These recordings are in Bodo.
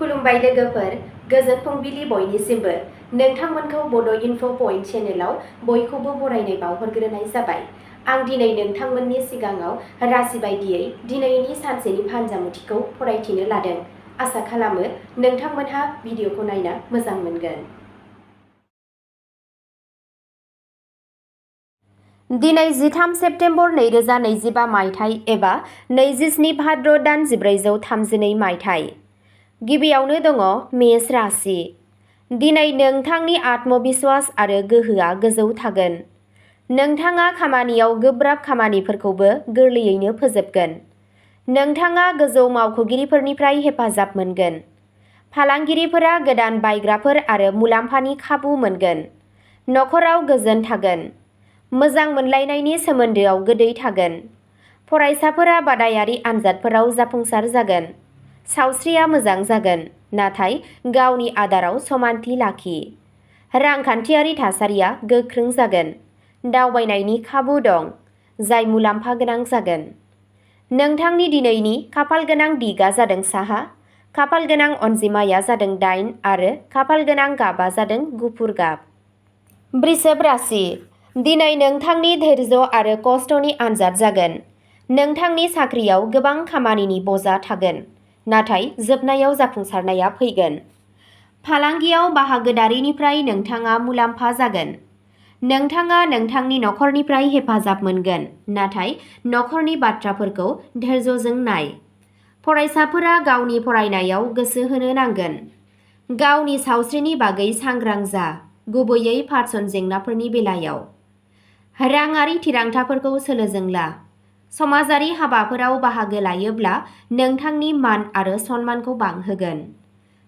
खुलुमबाय लोगोफोर, गोजोन फुंबिलि बयनिसिमबो। नोंथांमोनखौ बड' इनफ' पइन्ट चेनेलाव बयखौबो बरायनाय बावहरग्रोनाय जाबाय। आं दिनै नोंथांमोननि सिगाङाव राशि बायदियै दिनैनि सानसेनि फानजामुथिखौ फरायथिनो लादों। आसा खालामो नोंथांमोनहा भिडिअखौ नायना मोजां मोनगोन। दिनै 13 सेप्तेम्बर 2025 मायथाइ एबा 27 भाद्र दान 1432 मायथाइ। गिबियावनो दङ मेष राशि। दिनै नोंथांनि आत्मबिश्वास आरो गोहोआ गोजौ थागोन। नोंथाङा खामानियाव गोब्राब खामानिफोरखौबो गोरलैयैनो फोजोबगोन। नोंथाङा गोजौ मावख'गिरिफोरनिफ्राय हेफाजाब मोनगोन। फालांगिरिफोरा गोदान बायग्राफोर आरो मुलाम्फानि खाबु मोनगोन। नखराव गोजोन थागोन। मोजां मोनलायनायनि सोमोन्दोआव गोदै थागोन। फरायसाफोरा बादायारि आनजादफोराव जाफुंसार जागोन। सावस्रिया मोजां जागोन, नाथाय गावनि आदाराव समानथि लाखि। रांखान्थियारि थासारिया गोख्रों जागोन। दावबायनायनि खाबु दं, जाय मुलाम्फा गोनां जागोन। नोंथांनि दिनैनि खाफालगोनां दिगआ जादों साहा, खाफालगोनां अनजिमाया जादों 8 आरो खाफालगोनां गाबआ जादों गुफुर गाब। वृषभ राशि। दिनै नोंथांनि धैर्य आरो खस्थ'नि आनजाद जागोन। नोंथांनि साख्रियाव गोबां खामानिनि बजा थागोन, नाथाय जोबनायाव जाफुंसारनाया फैगोन। फालांगियाव बाहागोदारिनिफ्राय नोंथाङा मुलाम्फा जागोन। नोंथाङा नोंथांनि नखरनिफ्राय हेफाजाब मोनगोन, नाथाय नखरनि बाथ्राफोरखौ धैर्यजों नाय। फरायसाफोरा गावनि फरायनायाव गोसो होनो नांगोन। गावनि सावस्रिनि बागै सांग्रां जा, गुबैयै पार्सन जेंनाफोरनि बेलायाव। राङारि थिरांथाफोरखौ सोलोजों ला। समाजारि हाबाफोराव बाहागो लायोब्ला नोंथांनि मान आरो सन्मानखौ बांहोगोन।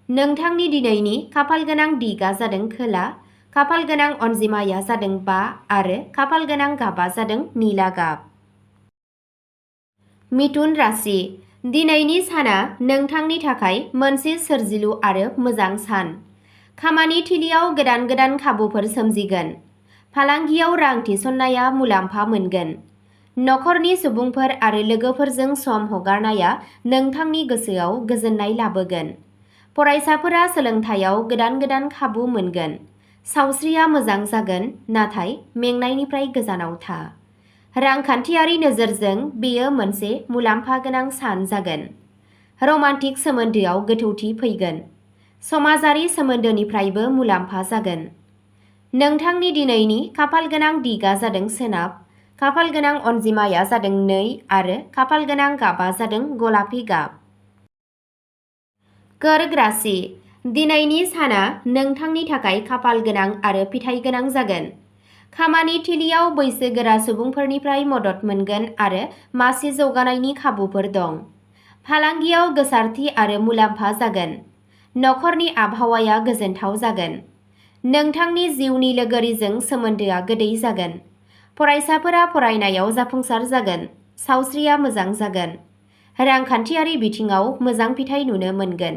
नोंथांनि दिनैनि खाफालगोनां दिगआ जादों खोला, खाफालगोनां अनजिमाया जादों 5 आरो खाफालगोनां गाबआ जादों निला गाब। मिथुन राशि। दिनैनि साना नोंथांनि थाखाय मोनसे सोरजिलु आरो मोजां सान। खामानि थिलियाव गोदान गोदान खाबुफोर सोमजिगोन। फालांगियाव रां थिसननाया मुलाम्फा मोनगोन। नखरनि सुबुंफोर आरो लोगोफोरजों सम हगारनाया नोंथांनि गोसोआव गोजोननाय लाबोगोन। फरायसाफोरा सोलोंथायाव गोदान गोदान खाबु मोनगोन। सावस्रिया मोजां जागोन, नाथाय मेंनायनिफ्राय गोजानाव था। रांखान्थियारि नोजोरजों बेयो मोनसे मुलाम्फा गोनां सान जागोन। रमान्टिक सोमोन्दोआव गोथौथि फैगोन। समाजारि सोमोन्दोनिफ्रायबो मुलाम्फा जागोन। नोंथांनि दिनैनि खाफालगोनां दिगआ जादों सोनाब, खाफालगोनां अनजिमाया जादों 2 आरो खाफालगोनां गाबआ जादों गलापि गाब। कर्क राशि। दिनैनि साना नोंथांनि थाखाय खाफाल गोनां आरो फिथाइ गोनां जागोन। खामानि थिलियाव बैसोगोरा सुबुंफोरनिफ्राय मदद मोनगोन आरो मासि जौगानायनि खाबुफोर दं। फालांगियाव गोसारथि आरो मुलाम्फा जागोन। नखरनि आबहावाया गोजोनथाव जागोन। नोंथांनि जिउनि लोगोरिजों सोमोन्दोआ गोदै जागोन। फरायसाफोरा फरायनायाव जाफुंसार जागोन। सावस्रिया मोजां जागोन। रांखान्थियारि बिथिङाव मोजां फिथाइ नुनो मोनगोन।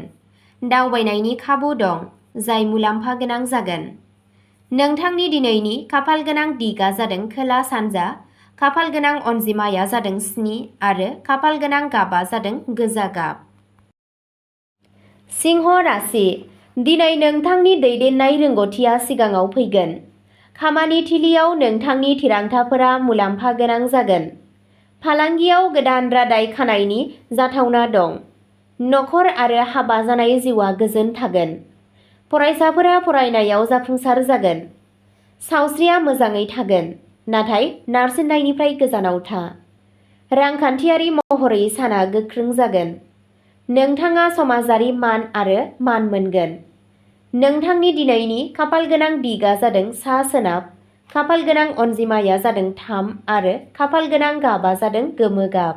दावबायनायनि खाबु दं, जाय मुलाम्फा गोनां जागोन। नोंथांनि दिनैनि खाफालगोनां दिगआ जादों खोला सानजा, खाफालगोनां अनजिमाया जादों 7 आरो खाफालगोनां गाबआ जादों गोजा गाब। सिंह राशि। दिनै नोंथांनि दैदेननाय रोंग'थिया सिगाङाव फैगोन। खामानि थिलियाव नोंथांनि थिरांथाफोरा मुलाम्फा गोनां जागोन। फालांगियाव गोदान रादाय खानायनि जाथावना दं। नखर आरो हाबा जानाय जिउआ गोजोन थागोन। फरायसाफोरा फरायनायाव जाफुंसार जागोन। सावस्रिया मोजाङै थागोन, नाथाय नारसिननायनिफ्राय गोजानाव था। रांखान्थियारि महरै साना गोख्रों जागोन। नोंथाङा समाजारि मान आरो मान मोनगोन। नोंथांनि दिनैनि खाफालगोनां दिगआ जादों सा सोनाब, खाफालगोनां अनजिमाया जादों 3 आरो खाफालगोनां गाबआ जादों गोमो गाब।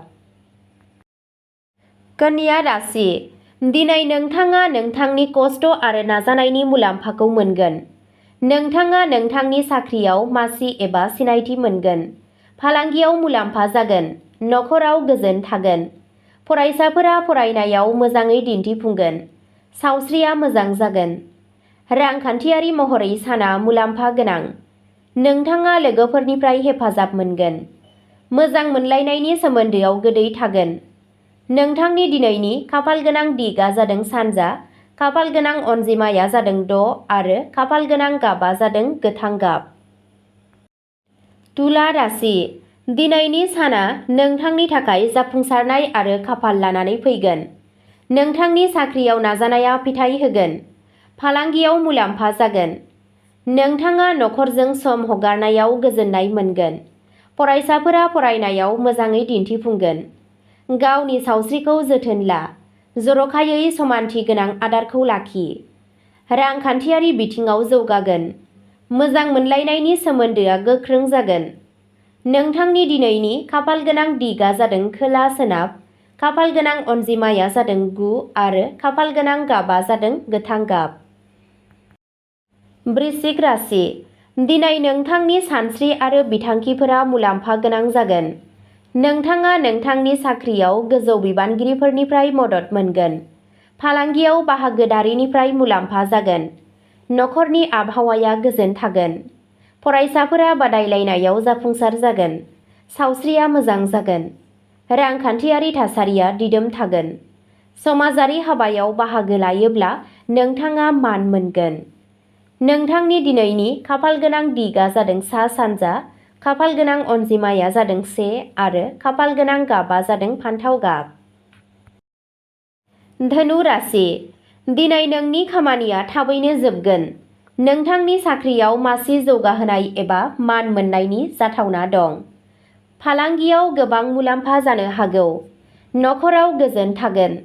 कन्या राशि। दिनै नोंथाङा नोंथांनि खस्थ' आरो नाजानायनि मुलाम्फाखौ मोनगोन। नोंथाङा नोंथांनि साख्रियाव मासि एबा सिनायथि मोनगोन। फालांगियाव मुलाम्फा जागोन। नखराव गोजोन थागोन। फरायसाफोरा फरायनायाव मोजाङै दिन्थिफुंगोन। सावस्रिया मोजां जागोन। रांखान्थियारि महरै साना मुलाम्फा गोनां। नोंथाङा लोगोफोरनिफ्राय हेफाजाब मोनगोन। मोजां मोनलायनायनि सोमोन्दोआव गोदै थागोन। नोंथांनि दिनैनि खाफालगोनां दिगआ जादों सानजा, खाफाल गोनां अनजिमाया जादों 6 आरो खाफाल गोनां गाबा जादों गोथां गाब। तुला राशि। दिनैनि साना नोंथांनि थाखाय जाफुंसारनाय आरो खाफाल लानानै फैगोन। नोंथांनि साख्रियाव नाजानाया फिथाइ होगोन। फालांगियाव मुलाम्फा जागोन। नोंथाङा नखरजों सम हगारनायाव गोजोननाय मोनगोन। फरायसाफोरा फरायनायाव मोजाङै दिन्थिफुंगोन। गावनि सावस्रिखौ जोथोन ला। जर'खायै समानथि गोनां आदारखौ लाखि। रांखान्थियारि बिथिङाव जौगागोन। मोजां मोनलायनायनि सोमोन्दोआ गोख्रों जागोन। नोंथांनि दिनैनि खाफाल गोनां दिगआ जादों खोला सोनाब। खाफाल गोनां अनजिमाया जादों 9 आरो खाफाल गोनां गाबा जादों गोथां गाब। वृश्चिक राशि। दिनै नोंथांनि सानस्रि आरो बिथांखिफोरा मुलाम्फा गोनां जागोन। नोंथाङा नोंथांनि साख्रियाव गोजौ बिबानगिरिफोरनिफ्राय मदद मोनगोन। फालांगियाव बाहागोदारिनिफ्राय मुलाम्फा जागोन। नखरनि आबहावाया गोजोन थागोन। फरायसाफोरा बादायलायनायाव जाफुंसार जागोन। सावस्रिया मोजां जागोन। रांखान्थियारि थासारिया दिदोम थागोन। समाजारि हाबायाव बाहागो लायोब्ला नोंथाङा मान मोनगोन। नोंथांनि दिनैनि खाफाल गोनां दिगआ जादों सा सानजा। खाफाल गोनां अनजिमाया जादों 1 आरो खाफाल गोनां गाबा जादों फान्थाव गाब। धनु राशि। दिनै नोंनि खामानिया थाबैनो जोबगोन। नोंथांनि साख्रियाव मासि जौगाहोनाय एबा मान मोननायनि जाथावना दं। फालांगियाव गोबां मुलाम्फा जानो हागौ। नखराव गोजोन थागोन।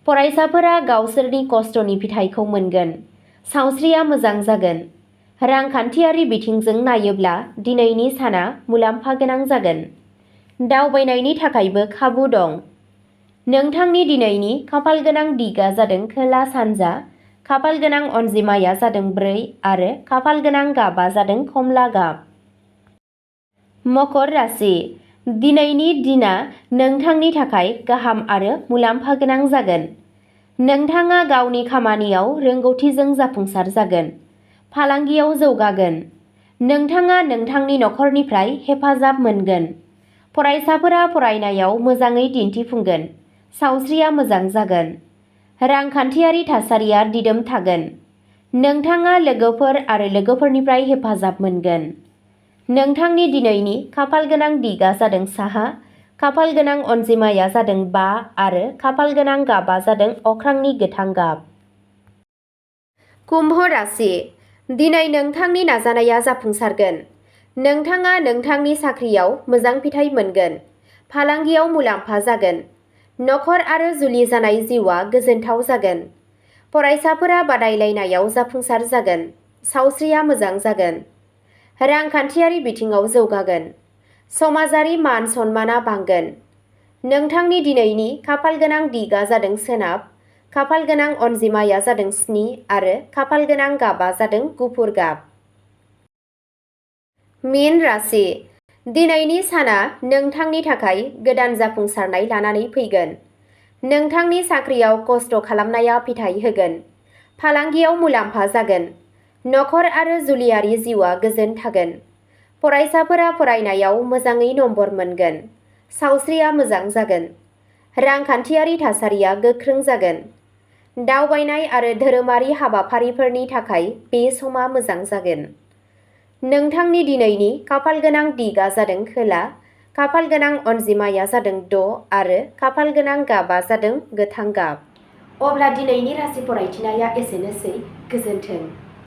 फरायसाफोरा गावसोरनि खस्थ'नि फिथाइखौ मोनगोन। सावस्रिया मोजां जागोन। रांखान्थियारि बिथिंजों नायोब्ला दिनैनि साना मुलाम्फा गोनां जागोन। दावबायनायनि थाखायबो खाबु दं। नोंथांनि दिनैनि खाफाल गोनां दिगआ जादों खोला सानजा। खाफाल गोनां अनजिमाया जादों 4 आरो खाफाल गोनां गाबा जादों खमला गाब। मकर राशि। दिनैनि दिना नोंथांनि थाखाय गाहाम आरो मुलाम्फा गोनां जागोन। नोंथाङा गावनि खामानियाव रोंग'थिजों जाफुंसार जागोन। फालांगियाव जौगागोन। नोंथाङा नोंथांनि नखरनिफ्राय हेफाजाब मोनगोन। फरायसाफोरा फरायनायाव मोजाङै दिन्थिफुंगोन। सावस्रिया मोजां जागोन। रांखान्थियारि थासारिया दिदोम थागोन। नोंथाङा लोगोफोर आरो लोगोफोरनिफ्राय हेफाजाब मोनगोन। नोंथांनि दिनैनि खाफाल गोनां दिगआ जादों साहा। खाफाल गोनां अनजिमाया जादों 5 आरो खाफाल गोनां गाबा जादों अख्रांनि गोथां गाब। कुम्भ राशि। दिनै नोंथांनि नाजानाया जाफुंसारगोन। नोंथाङा नोंथांनि साख्रियाव मोजां फिथाइ मोनगोन। फालांगियाव मुलाम्फा जागोन। नखर आरो जुलि जानाय जिउआ गोजोनथाव जागोन। फरायसाफोरा बादायलायनायाव जाफुंसार जागोन। सावस्रिया मोजां जागोन। रांखान्थियारि बिथिङाव जौगागोन। समाजारि मान सन्माना बांगोन। नोंथांनि दिनैनि खाफाल गोनां दिगआ जादों सोनाब। खाफाल गोनां अनजिमाया जादों 7 आरो खाफाल गोनां गाबा जादों गुफुर गाब। मीन राशि। दिनैनि साना नोंथांनि थाखाय गोदान जाफुंसारनाय लानानै फैगोन। नोंथांनि साख्रियाव खस्थ' खालामनाया फिथाइ होगोन। फालांगियाव मुलाम्फा जागोन। नखर आरो जुलियारि जिउआ गोजोन थागोन। फरायसाफोरा फरायनायाव मोजाङै नम्बर मोनगोन। सावस्रिया मोजां जागोन। रांखान्थियारि थासारिया गोख्रों जागोन। दावबायनाय आरो धोरोमारि हाबाफारिफोरनि थाखाय बे समा मोजां जागोन। नोंथांनि दिनैनि खाफाल गोनां दिगआ जादों खोला। खाफाल गोनां अनजिमाया जादों 6 आरो खाफाल गोनां गाबा जादों गोथां गाब। अब्ला दिनैनि राशि फरायथिनाया एसेनोसै। गोजोन्थों।